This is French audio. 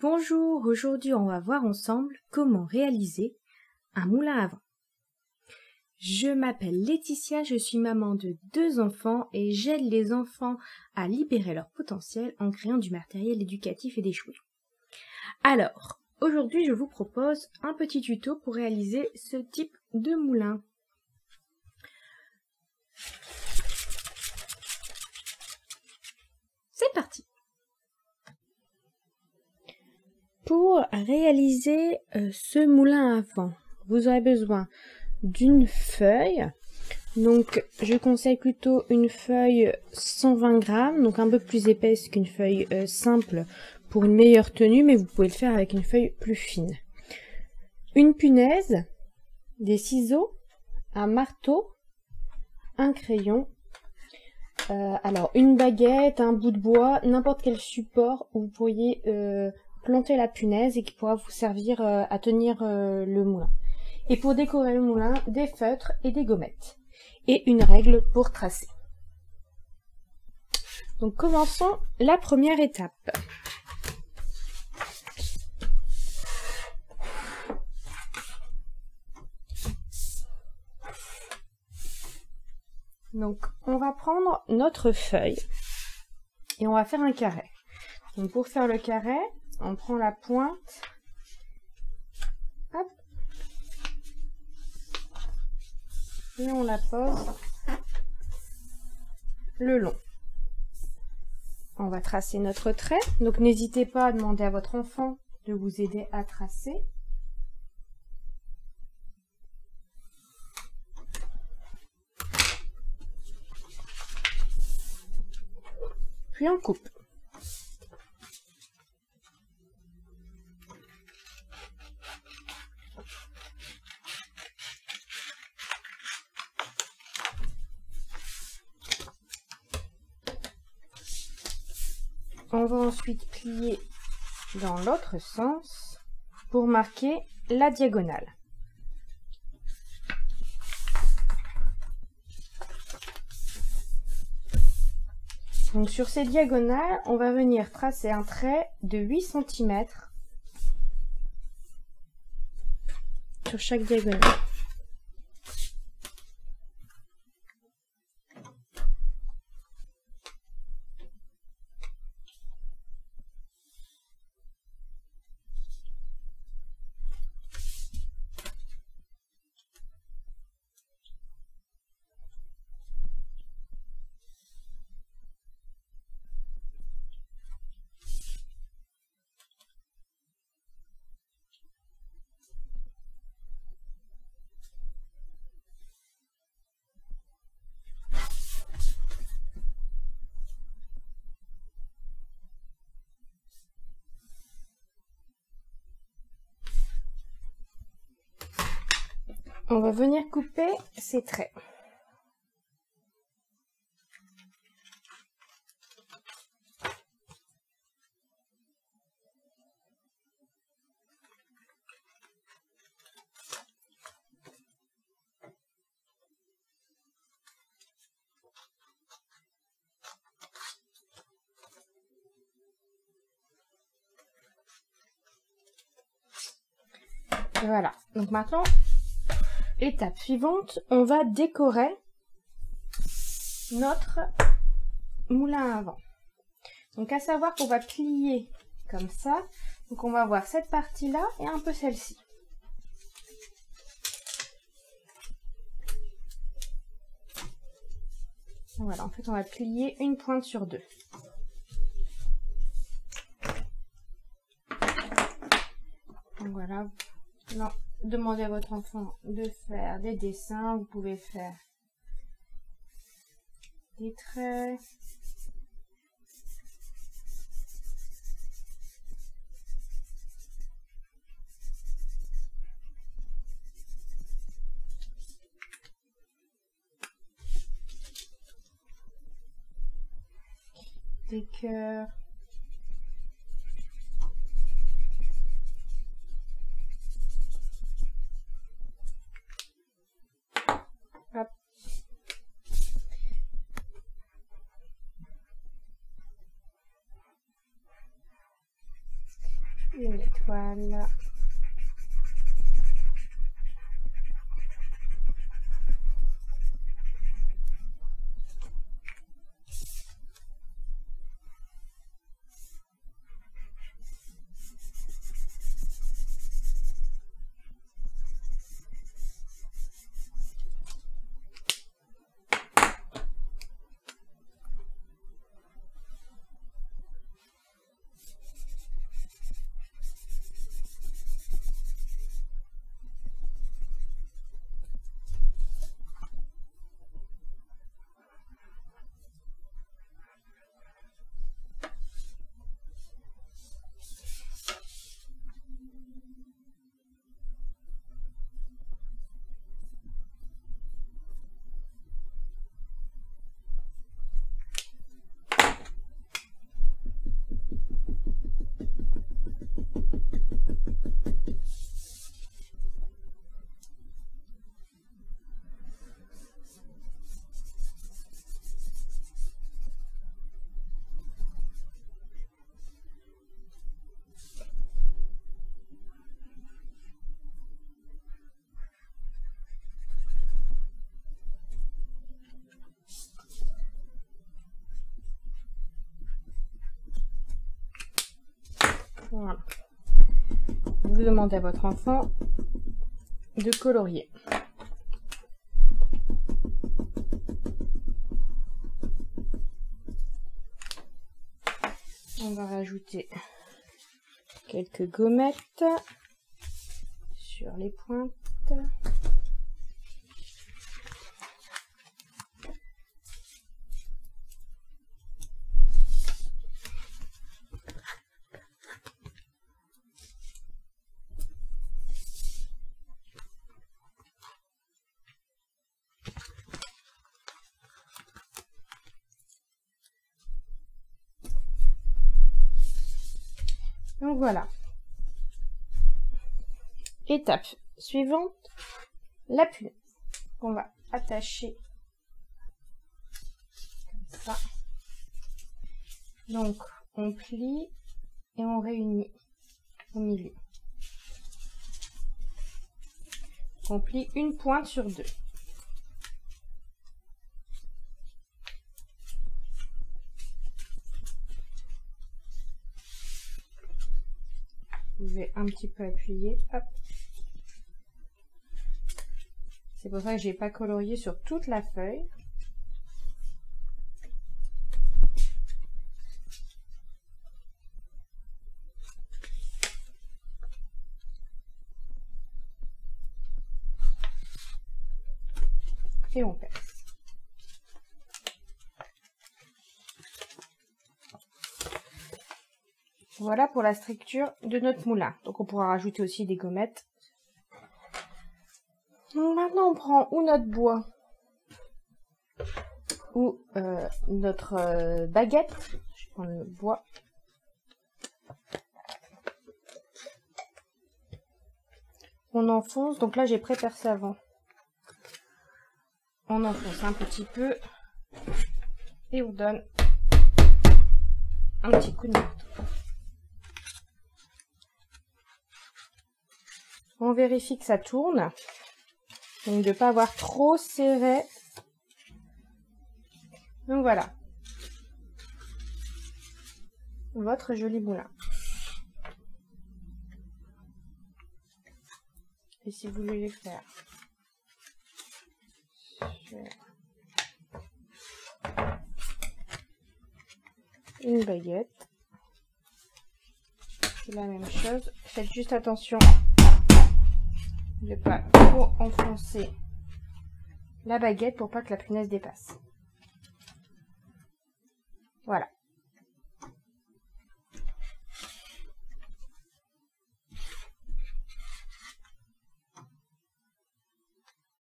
Bonjour, aujourd'hui on va voir ensemble comment réaliser un moulin à vent. Je m'appelle Laetitia, je suis maman de 2 enfants et j'aide les enfants à libérer leur potentiel en créant du matériel éducatif et des jouets. Alors, aujourd'hui je vous propose un petit tuto pour réaliser ce type de moulin. C'est parti! Pour réaliser ce moulin à vent, vous aurez besoin d'une feuille. Donc je conseille plutôt une feuille 120 grammes, donc un peu plus épaisse qu'une feuille simple pour une meilleure tenue, mais vous pouvez le faire avec une feuille plus fine. Une punaise, des ciseaux, un marteau, un crayon, alors une baguette, un bout de bois, n'importe quel support où vous pourriez planter la punaise et qui pourra vous servir à tenir le moulin. Et pour décorer le moulin, des feutres et des gommettes. Et une règle pour tracer. Donc commençons la première étape. Donc on va prendre notre feuille et on va faire un carré. Donc pour faire le carré, on prend la pointe, hop, et on la pose le long. On va tracer notre trait, donc n'hésitez pas à demander à votre enfant de vous aider à tracer. Puis on coupe. On va ensuite plier dans l'autre sens pour marquer la diagonale. Donc sur ces diagonales, on va venir tracer un trait de 8 cm sur chaque diagonale. On va venir couper ces traits. Et voilà, donc maintenant, étape suivante, on va décorer notre moulin à vent. Donc à savoir qu'on va plier comme ça, donc on va voir cette partie-là et un peu celle-ci. Voilà, en fait on va plier une pointe sur 2. Donc voilà. Non, demandez à votre enfant de faire des dessins, vous pouvez faire des traits. Des cœurs. Hop. toile. Voilà. Vous demandez à votre enfant de colorier. On va rajouter quelques gommettes sur les pointes. Donc voilà. Étape suivante, la punaise. On va attacher comme ça. Donc on plie et on réunit au milieu. On plie une pointe sur deux. Vous pouvez un petit peu appuyer, hop. C'est pour ça que j'ai pas colorié sur toute la feuille. Et on perce. Voilà pour la structure de notre moulin. Donc on pourra rajouter aussi des gommettes. Donc maintenant on prend ou notre bois ou notre baguette. Je prends le bois. On enfonce. Donc là j'ai pré-percé avant. On enfonce un petit peu et on donne un petit coup de marteau. On vérifie que ça tourne, donc de ne pas avoir trop serré. Donc voilà, votre joli moulin. Et si vous voulez faire une baguette, c'est la même chose. Faites juste attention de ne pas trop enfoncer la baguette pour pas que la punaise dépasse. Voilà.